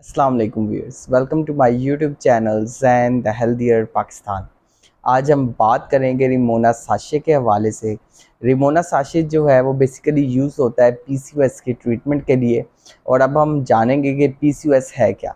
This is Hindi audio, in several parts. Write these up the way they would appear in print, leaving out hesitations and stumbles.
अस्सलाम वालेकुम viewers, welcome to my YouTube channel Zain the healthier Pakistan. आज हम बात करेंगे रिमोना साशे के हवाले से। रिमोना साशे जो है वो बेसिकली यूज़ होता है पीसीओएस के ट्रीटमेंट के लिए। और अब हम जानेंगे कि पीसीओएस है क्या।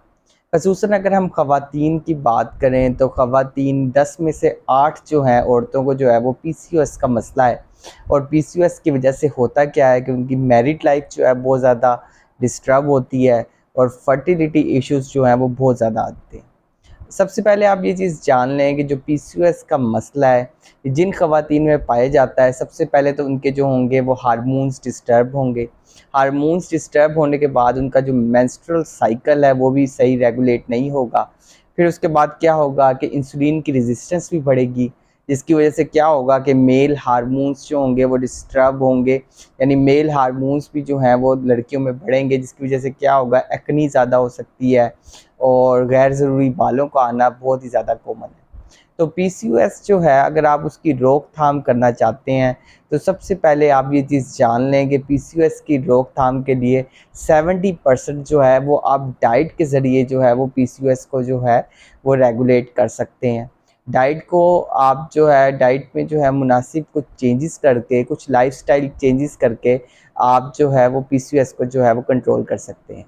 ख़ुसूसन अगर हम ख़वातीन की बात करें तो ख़वातीन 10 में से 8 जो हैं औरतों को जो है वो पीसीओएस का मसला है। और पीसीओएस की वजह से होता क्या है कि उनकी मैरिड लाइफ जो है बहुत ज़्यादा डिस्टर्ब होती है और फर्टिलिटी इश्यूज़ जो हैं वो बहुत ज़्यादा आते हैं। सबसे पहले आप ये चीज़ जान लें कि जो पीसीओएस का मसला है, ये जिन ख़वातीन में पाया जाता है, सबसे पहले तो उनके जो होंगे वो हार्मोन्स डिस्टर्ब होंगे। हार्मोन्स डिस्टर्ब होने के बाद उनका जो मेंस्ट्रुअल साइकिल है वो भी सही रेगुलेट नहीं होगा। फिर उसके बाद क्या होगा कि इंसुलिन की रेजिस्टेंस भी बढ़ेगी, जिसकी वजह से क्या होगा कि मेल हार्मोन्स जो होंगे वो डिस्टर्ब होंगे, यानी मेल हार्मोन्स भी जो हैं वो लड़कियों में बढ़ेंगे, जिसकी वजह से क्या होगा एक्नी ज़्यादा हो सकती है और गैर ज़रूरी बालों का आना बहुत ही ज़्यादा कॉमन है। तो पीसीओएस जो है अगर आप उसकी रोकथाम करना चाहते हैं तो सबसे पहले आप ये चीज़ जान लें कि पीसीओएस की रोकथाम के लिए 70% जो है वो आप डाइट के ज़रिए जो है वो पीसीओएस को जो है वो रेगुलेट कर सकते हैं। डाइट को आप जो है डाइट में जो है मुनासिब कुछ चेंजेस करके, कुछ लाइफ़स्टाइल चेंजेस करके आप जो है वो पीसीओएस को जो है वो कंट्रोल कर सकते हैं।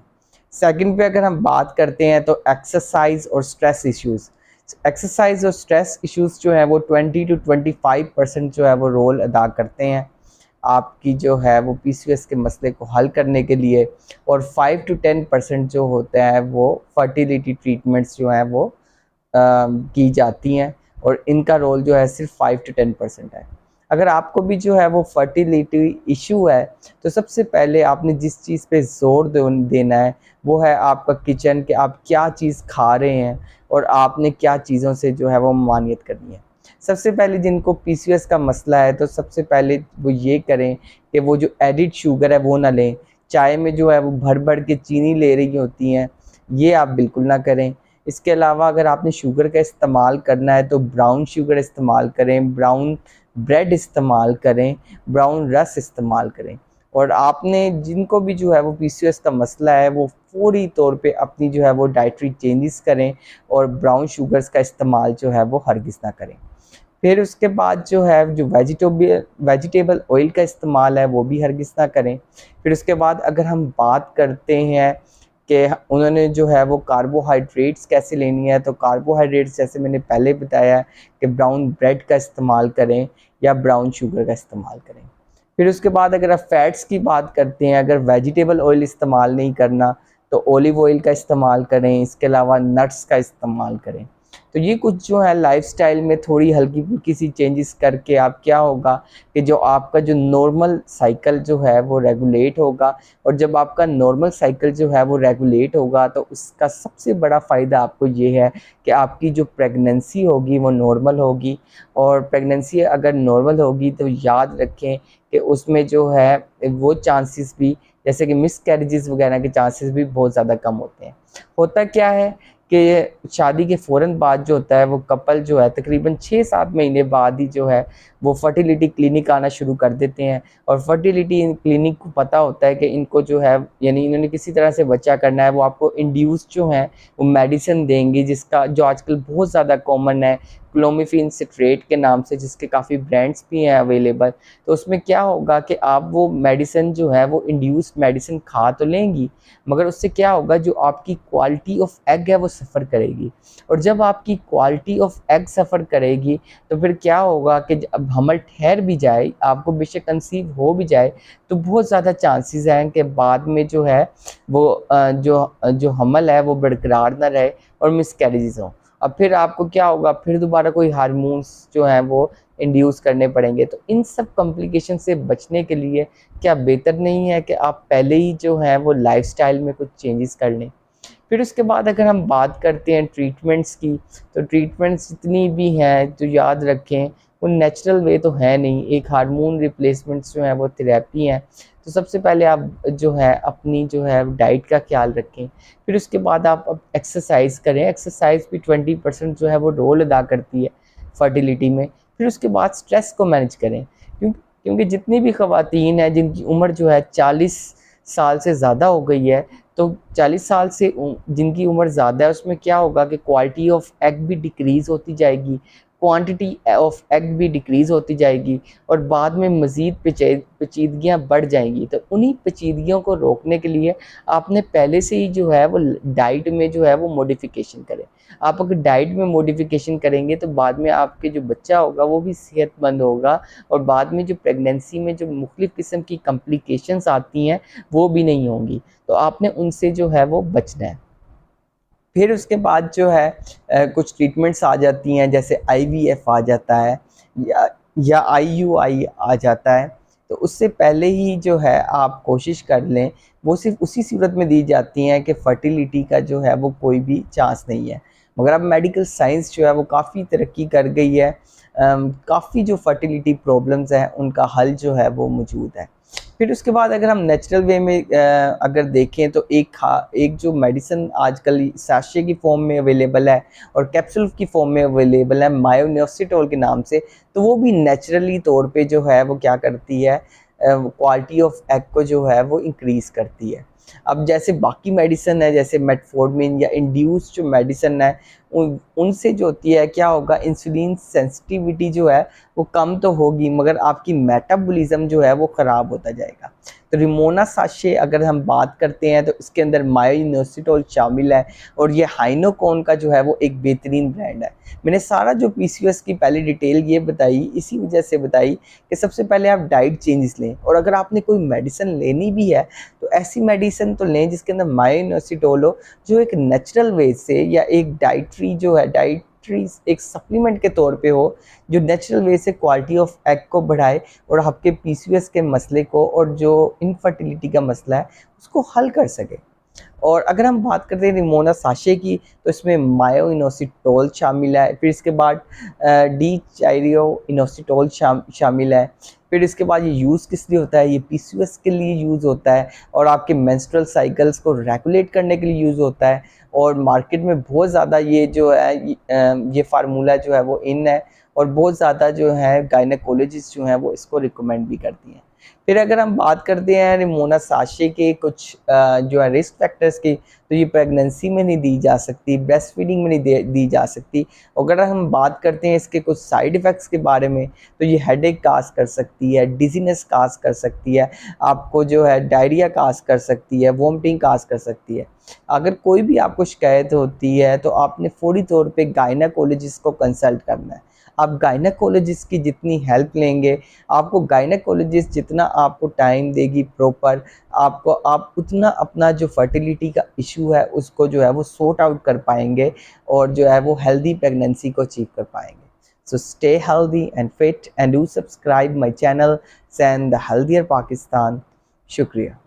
सेकंड पे अगर हम बात करते हैं तो एक्सरसाइज और स्ट्रेस इश्यूज़। एक्सरसाइज और स्ट्रेस इश्यूज़ जो है वो 20 to 25% जो है वो रोल अदा करते हैं आपकी जो है वो पीसीओएस के मसले को हल करने के लिए। और 5 to 10% जो होता है वो फर्टिलिटी ट्रीटमेंट्स जो हैं वो की जाती हैं। और इनका रोल जो है सिर्फ 5 to 10% है। अगर आपको भी जो है वो फर्टिलिटी इशू है तो सबसे पहले आपने जिस चीज़ पे ज़ोर देना है वो है आपका किचन, कि आप क्या चीज़ खा रहे हैं और आपने क्या चीज़ों से जो है वो ममानियत करनी है। सबसे पहले जिनको पीसीओएस का मसला है तो सबसे पहले वो ये करें कि वो जो एडिड शुगर है वो ना लें। चाय में जो है वो भर के चीनी ले रही होती हैं, ये आप बिल्कुल ना करें। इसके अलावा अगर आपने शुगर का इस्तेमाल करना है तो ब्राउन शुगर इस्तेमाल करें, ब्राउन ब्रेड इस्तेमाल करें, ब्राउन रस इस्तेमाल करें। और आपने जिनको भी जो है वो पीसीओएस का मसला है वो फ़ौरी तौर पे अपनी जो है वो डाइटरी चेंजेस करें और ब्राउन शुगर्स का इस्तेमाल जो है वो हरगिज़ ना करें। फिर उसके बाद जो है जो वेजिटेबल ऑयल का इस्तेमाल है वो भी हरगिज़ ना करें। फिर उसके बाद अगर हम बात करते हैं कि उन्होंने जो है वो कार्बोहाइड्रेट्स कैसे लेनी है, तो कार्बोहाइड्रेट्स जैसे मैंने पहले बताया है कि ब्राउन ब्रेड का इस्तेमाल करें या ब्राउन शुगर का इस्तेमाल करें। फिर उसके बाद अगर आप फैट्स की बात करते हैं, अगर वेजिटेबल ऑयल इस्तेमाल नहीं करना तो ऑलिव ऑयल का इस्तेमाल करें, इसके अलावा नट्स का इस्तेमाल करें। तो ये कुछ जो है लाइफ़स्टाइल में थोड़ी हल्की-फुल्की सी चेंजेस करके आप क्या होगा कि जो आपका जो नॉर्मल साइकिल जो है वो रेगुलेट होगा। और जब आपका नॉर्मल साइकिल जो है वो रेगुलेट होगा तो उसका सबसे बड़ा फ़ायदा आपको ये है कि आपकी जो प्रेगनेंसी होगी वो नॉर्मल होगी। और प्रेगनेंसी अगर नॉर्मल होगी तो याद रखें कि उसमें जो है वो चांसेस भी, जैसे कि मिसकैरेजेस वगैरह के चांसेस भी बहुत ज़्यादा कम होते हैं। होता क्या है कि शादी के फ़ौरन बाद जो होता है वो कपल जो है तकरीबन 6-7 महीने बाद ही जो है वो फर्टिलिटी क्लिनिक आना शुरू कर देते हैं। और फर्टिलिटी क्लिनिक को पता होता है कि इनको जो है यानी इन्होंने किसी तरह से बच्चा करना है, वो आपको इंड्यूस जो है वो मेडिसिन देंगे, जिसका जो आजकल बहुत ज़्यादा कॉमन है क्लोमिफेन सिट्रेट के नाम से, जिसके काफ़ी ब्रांड्स भी हैं अवेलेबल। तो उसमें क्या होगा कि आप वो मेडिसिन जो है वो इंड्यूस्ड मेडिसिन खा तो लेंगी, मगर उससे क्या होगा जो आपकी क्वालिटी ऑफ एग है वो सफ़र करेगी। और जब आपकी क्वालिटी ऑफ एग सफ़र करेगी तो फिर क्या होगा कि जब हमल ठहर भी जाए, आपको बेशक कंसीव हो भी जाए, तो बहुत ज़्यादा चांसेस हैं कि बाद में जो है वो जो हमल है वो बरकरार ना रहे और मिसकैरेजेस हों। अब फिर आपको क्या होगा, फिर दोबारा कोई हार्मोन्स जो हैं वो इंड्यूस करने पड़ेंगे। तो इन सब कॉम्प्लिकेशन से बचने के लिए क्या बेहतर नहीं है कि आप पहले ही जो है वो लाइफ़स्टाइल में कुछ चेंजेस कर लें। फिर उसके बाद अगर हम बात करते हैं ट्रीटमेंट्स की, तो ट्रीटमेंट्स जितनी भी हैं तो याद रखें वो नेचुरल वे तो है नहीं, एक हार्मोन रिप्लेसमेंट्स जो हैं वो थेरेपी हैं। तो सबसे पहले आप जो है अपनी जो है डाइट का ख्याल रखें। फिर उसके बाद आप अब एक्सरसाइज करें, एक्सरसाइज भी 20% जो है वो रोल अदा करती है फर्टिलिटी में। फिर उसके बाद स्ट्रेस को मैनेज करें, क्योंकि जितनी भी ख़वातीन हैं जिनकी उम्र जो है 40 साल से ज़्यादा हो गई है, तो 40 साल से जिनकी उम्र ज़्यादा है उसमें क्या होगा कि क्वालिटी ऑफ एग भी डिक्रीज़ होती जाएगी, क्वांटिटी ऑफ एग भी डिक्रीज़ होती जाएगी और बाद में मज़ीद पेचीदगियाँ बढ़ जाएंगी। तो उन्हीं पेचीदगियों को रोकने के लिए आपने पहले से ही जो है वो डाइट में जो है वो मॉडिफिकेशन करें। आप अगर डाइट में मॉडिफिकेशन करेंगे तो बाद में आपके जो बच्चा होगा वो भी सेहतमंद होगा और बाद में जो प्रेगनेंसी में जो मुख्तलिफ़ किस्म की कॉम्प्लिकेशंस आती हैं वो भी नहीं होंगी। तो आपने उनसे जो है वो बचना है। फिर उसके बाद जो है कुछ ट्रीटमेंट्स आ जाती हैं, जैसे आईवीएफ आ जाता है या आईयूआई आ जाता है। तो उससे पहले ही जो है आप कोशिश कर लें, वो सिर्फ उसी सूरत में दी जाती हैं कि फर्टिलिटी का जो है वो कोई भी चांस नहीं है। मगर अब मेडिकल साइंस जो है वो काफ़ी तरक्की कर गई है, काफ़ी जो फर्टिलिटी प्रॉब्लम्स हैं उनका हल जो है वो मौजूद है। फिर उसके बाद अगर हम नेचुरल वे में अगर देखें तो एक जो मेडिसिन आजकल साशे की फॉर्म में अवेलेबल है और कैप्सूल की फॉर्म में अवेलेबल है मायोनियोसिटोल के नाम से, तो वो भी नेचुरली तौर पे जो है वो क्या करती है, क्वालिटी ऑफ एग को जो है वो इंक्रीज़ करती है। अब जैसे बाकी मेडिसिन है, जैसे मेटफॉर्मिन या इंड्यूस जो मेडिसिन है, उनसे जो होती है क्या होगा, इंसुलिन सेंसिटिविटी जो है वो कम तो होगी मगर आपकी मेटाबॉलिज्म जो है वो ख़राब होता जाएगा। तो रिमोना साशे अगर हम बात करते हैं तो इसके अंदर मायोनियोसिटोल शामिल है और ये हाइनोकॉन का जो है वो एक बेहतरीन ब्रांड है। मैंने सारा जो पीसीओएस की पहले डिटेल ये बताई इसी वजह से बताई कि सबसे पहले आप डाइट चेंजेस लें, और अगर आपने कोई मेडिसिन लेनी भी है तो ऐसी मेडिसिन तो लें जिसके अंदर मायोनियोसिटोल हो, जो एक नेचुरल वे से या एक डाइटरी जो है डाइटरी एक सप्लीमेंट के तौर पे हो, जो नेचुरल वे से क्वालिटी ऑफ एग को बढ़ाए और आपके पीसीओएस के मसले को और जो इनफर्टिलिटी का मसला है उसको हल कर सके। और अगर हम बात करते हैं रिमोना साशे की, तो इसमें मायोइनोसिटोल शामिल है, फिर इसके बाद डी चायरियोइनोसिटोल शामिल है। फिर इसके बाद ये यूज़ किस लिए होता है, ये पीसीओएस के लिए यूज़ होता है और आपके मेंस्ट्रुअल साइकिल्स को रेगुलेट करने के लिए यूज़ होता है। और मार्केट में बहुत ज़्यादा ये जो है ये फार्मूला जो है वो इन है और बहुत ज़्यादा जो है गायनेकोलॉजिस्ट जो हैं वो इसको रिकमेंड भी करती हैं। फिर अगर हम बात करते हैं रिमोना साशे के कुछ जो है रिस्क फैक्टर्स की, तो ये प्रेगनेंसी में नहीं दी जा सकती, ब्रेस्ट फीडिंग में नहीं दी जा सकती। अगर हम बात करते हैं इसके कुछ साइड इफ़ेक्ट्स के बारे में, तो ये हेडेक काज कर सकती है, डिजीनेस काज कर सकती है, आपको जो है डायरिया काज कर सकती है, वॉमिटिंग काज कर सकती है। अगर कोई भी आपको शिकायत होती है तो आपने फौरी तौर पे गायनेकोलॉजिस्ट को कंसल्ट करना है। आप गायनेकोलॉजिस्ट की जितनी हेल्प लेंगे, आपको गायनेकोलॉजिस्ट जितना आपको टाइम देगी प्रॉपर, आप उतना अपना जो फर्टिलिटी का इशू है उसको जो है वो सॉर्ट आउट कर पाएंगे और जो है वो हेल्दी प्रेगनेंसी को अचीव कर पाएंगे। So stay healthy and fit and do subscribe my channel Send the Healthier Pakistan. शुक्रिया।